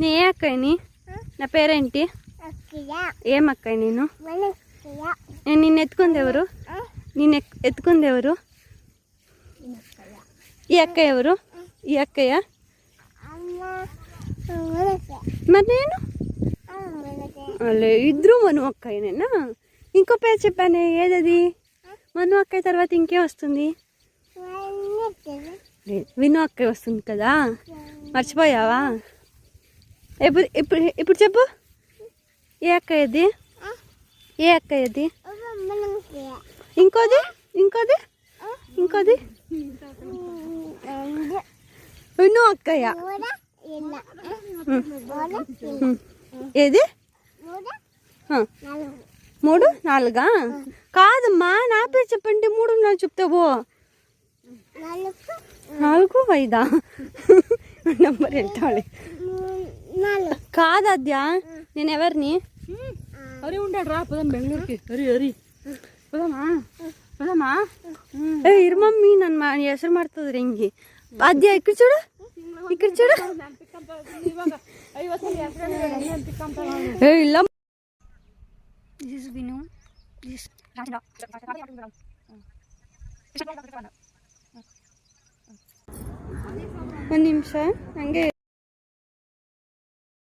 నీ ఏ అక్కయ్యని? నా పేరేంటి? ఏం అక్కయ్య నేను? నిన్ను ఎత్తుకుంది ఎవరు? నిన్ను ఎత్తుకుంది ఎవరు? ఈ అక్కయ్య ఎవరు? ఈ అక్కయ్య? మరి నేను ఇద్దరు మను అక్కయ్యనేనా? ఇంకో పేరు చెప్పానే, ఏదది? మను అక్కయ్య తర్వాత ఇంకేం వస్తుంది? విను అక్కయ్య వస్తుంది కదా, మర్చిపోయావా? ఇప్పుడు ఇప్పుడు ఇప్పుడు చెప్పు, ఏ అక్కయ్యది? ఏ అక్కయ్యది? ఇంకోది ఇంకోది ఇంకోది విను అక్కయ్య. ఏది? 3 4 కాదమ్మా, నా పేరు చెప్పండి. 3 4 చెప్తావు. 4 5 నంబర్ ఎంటాలి కాదద్యా. నేను ఎవరిని? హరి ఉంటాడు రా, పోదాం బెంగళూరుకి. హరి హరి పోదామా? పోదామా? ఇరు మమ్మీ ನನ್ನ ಹೆಸರು ಮಾಡ್ತದ್ರಿ ಹಿಂಗೆ. ಅದ್ಯಾ ఇక్కడ చూడు, ఇక్కడ చూడు. ಇಲ್ಲ this is Vinu, this is Rajna. ಒಂದು ನಿಮಿಷ ಹಂಗೆ